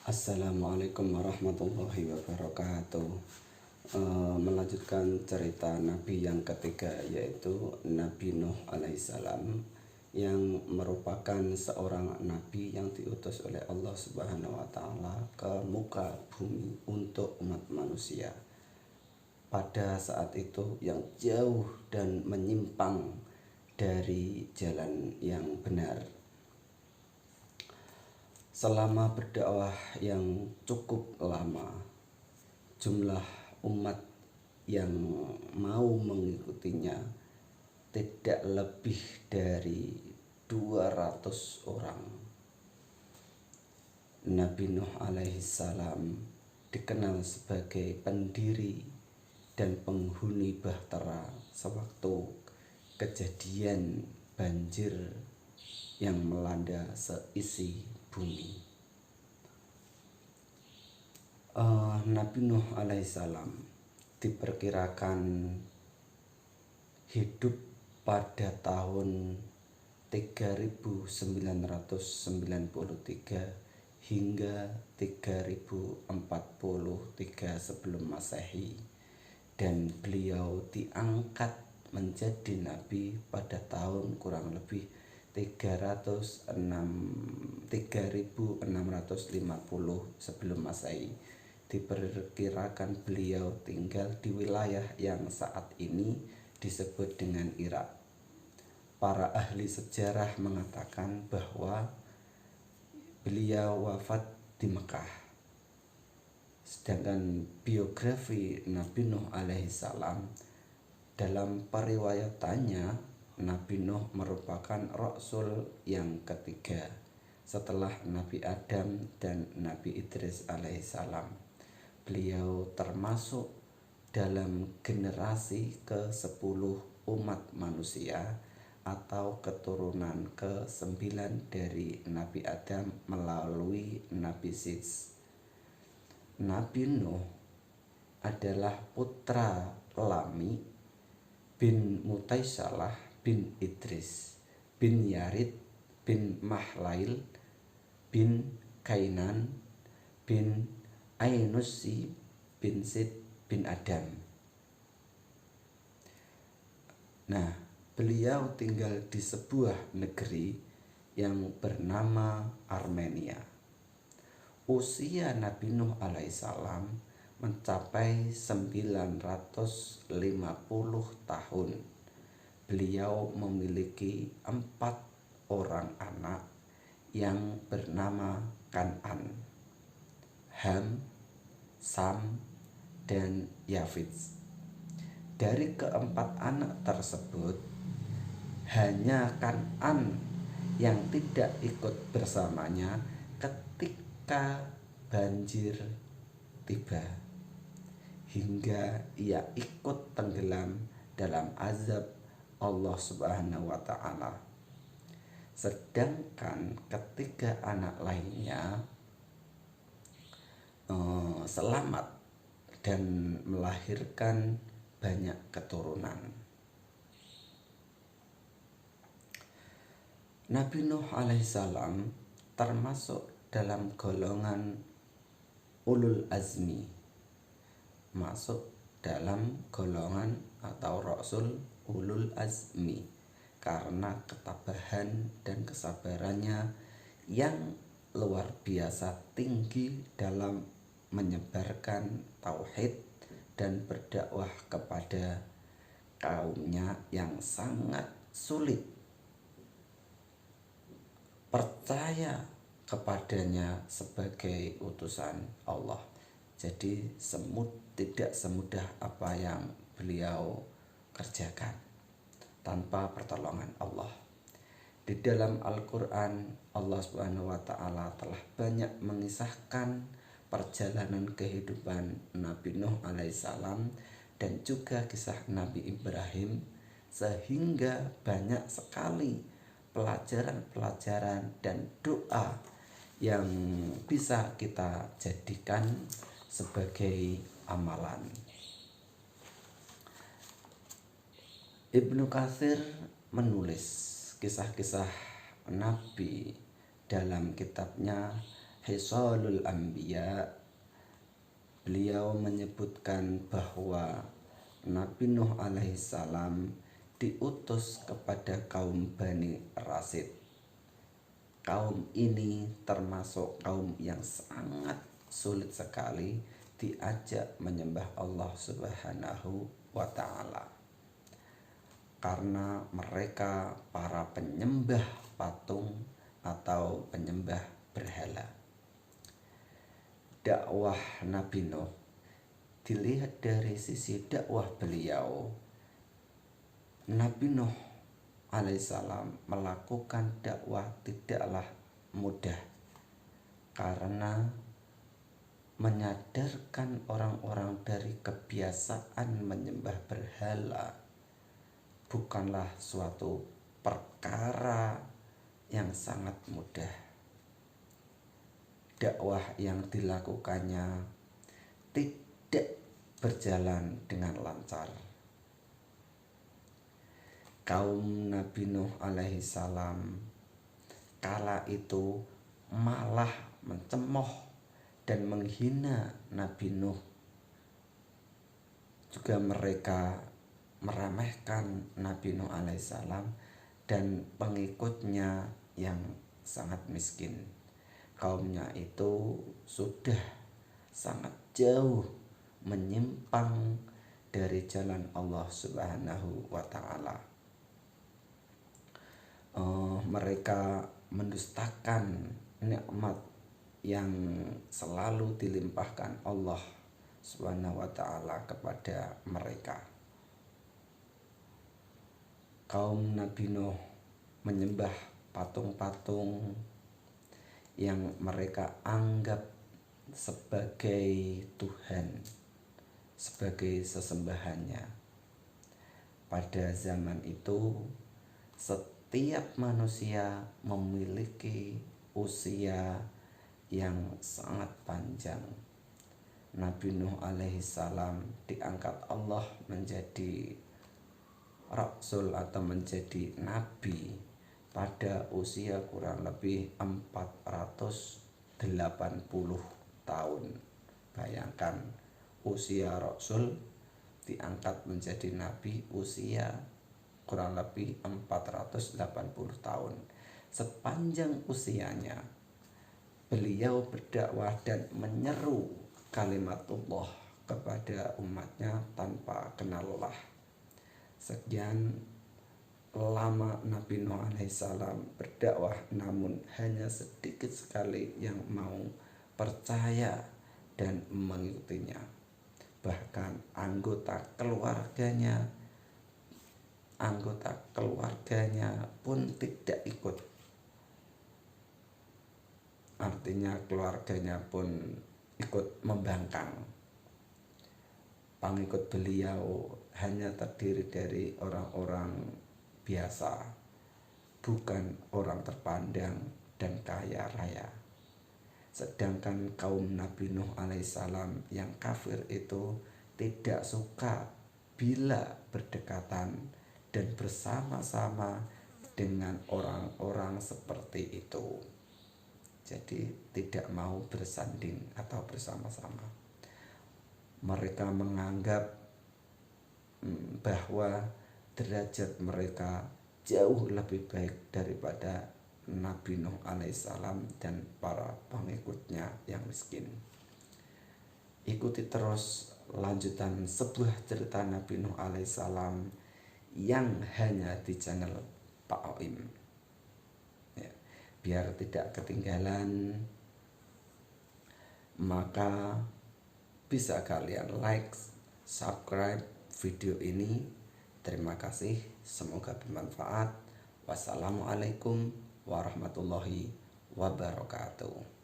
Assalamualaikum warahmatullahi wabarakatuh. Melanjutkan cerita Nabi yang ketiga, yaitu Nabi Nuh alaihissalam, yang merupakan seorang Nabi yang diutus oleh Allah Subhanahu wa Ta'ala ke muka bumi untuk umat manusia. Pada saat itu yang jauh dan menyimpang dari jalan yang benar. Selama berdakwah yang cukup lama, jumlah umat yang mau mengikutinya tidak lebih dari 200 orang. Nabi Nuh alaihissalam dikenal sebagai pendiri dan penghuni bahtera sewaktu kejadian banjir yang melanda seisi bumi. Nabi Nuh alaihissalam diperkirakan hidup pada tahun 3993 hingga 3043 sebelum Masehi, dan beliau diangkat menjadi nabi pada tahun kurang lebih 3650 sebelum Masehi. Diperkirakan beliau tinggal di wilayah yang saat ini disebut dengan Irak. Para ahli sejarah mengatakan bahwa beliau wafat di Mekah. Sedangkan biografi Nabi Nuh alaihissalam, dalam periwayatannya Nabi Nuh merupakan Rasul yang ketiga setelah Nabi Adam dan Nabi Idris alaihissalam. Beliau termasuk dalam generasi ke-10 umat manusia atau keturunan ke-9 dari Nabi Adam melalui Nabi Sis. Nabi Nuh adalah putra Lami bin Mutaisalah bin Idris bin Yarid bin Mahlail bin Kainan bin Ainusi bin Sid bin Adam. Nah, beliau tinggal di sebuah negeri yang bernama Armenia. Usia Nabi Nuh alaihissalam mencapai 950 tahun. Beliau memiliki 4 orang anak yang bernama Kan'an, Ham, Sam, dan Yafid. Dari keempat anak tersebut, hanya Kan'an yang tidak ikut bersamanya ketika banjir tiba, hingga ia ikut tenggelam dalam azab Allah Subhanahu wa Ta'ala. Sedangkan ketiga anak lainnya selamat dan melahirkan banyak keturunan. Nabi Nuh alaihissalam termasuk dalam golongan ulul azmi, masuk dalam golongan atau rasul ulul azmi karena ketabahan dan kesabarannya yang luar biasa tinggi dalam menyebarkan tauhid dan berdakwah kepada kaumnya yang sangat sulit percaya kepadanya sebagai utusan Allah. Jadi tidak semudah apa yang beliau kerjakan tanpa pertolongan Allah. Di dalam Al-Quran, Allah Subhanahu wa Ta'ala telah banyak mengisahkan perjalanan kehidupan Nabi Nuh alaihissalam dan juga kisah Nabi Ibrahim, sehingga banyak sekali pelajaran-pelajaran dan doa yang bisa kita jadikan sebagai amalan. Ibnu Katsir menulis kisah-kisah Nabi dalam kitabnya Hisalul Anbiya, beliau menyebutkan bahwa Nabi Nuh alaihissalam diutus kepada kaum Bani Rasid. Kaum ini termasuk kaum yang sangat sulit sekali diajak menyembah Allah Subhanahu wa Ta'ala, karena mereka para penyembah patung atau penyembah berhala. Dakwah Nabi Nuh dilihat dari sisi dakwah beliau, Nabi Nuh alaihissalam melakukan dakwah tidaklah mudah, karena menyadarkan orang-orang dari kebiasaan menyembah berhala bukanlah suatu perkara yang sangat mudah. Dakwah yang dilakukannya tidak berjalan dengan lancar. Kaum Nabi Nuh alaihissalam kala itu malah mencemooh dan menghina Nabi Nuh. Juga mereka meremehkan Nabi Nuh alaihissalam dan pengikutnya yang sangat miskin. Kaumnya itu sudah sangat jauh menyimpang dari jalan Allah Subhanahu wa Ta'ala. Mereka mendustakan nikmat yang selalu dilimpahkan Allah Subhanahu wa Ta'ala kepada mereka. Kaum Nabi Nuh menyembah patung-patung yang mereka anggap sebagai Tuhan, sebagai sesembahannya. Pada zaman itu setiap manusia memiliki usia yang sangat panjang. Nabi Nuh alaihissalam diangkat Allah menjadi rasul atau menjadi nabi pada usia kurang lebih 480 tahun. Bayangkan, usia rasul diangkat menjadi nabi usia kurang lebih 480 tahun. Sepanjang usianya beliau berdakwah dan menyeru kalimatullah kepada umatnya tanpa kenal lelah. Sekian lama Nabi Nuh alaihissalam berdakwah, namun hanya sedikit sekali yang mau percaya dan mengikutinya. Bahkan anggota keluarganya pun tidak ikut. Artinya keluarganya pun ikut membangkang. Pengikut beliau hanya terdiri dari orang-orang biasa, bukan orang terpandang dan kaya raya. Sedangkan kaum Nabi Nuh alaihissalam yang kafir itu tidak suka bila berdekatan dan bersama-sama dengan orang-orang seperti itu. Jadi tidak mau bersanding atau bersama-sama. Mereka menganggap bahwa derajat mereka jauh lebih baik daripada Nabi Nuh alaihissalam dan para pengikutnya yang miskin. Ikuti terus lanjutan sebuah cerita Nabi Nuh alaihissalam yang hanya di channel Pak Oim, ya, biar tidak ketinggalan. Maka bisa kalian like, subscribe video ini. Terima kasih, semoga bermanfaat. Wassalamualaikum warahmatullahi wabarakatuh.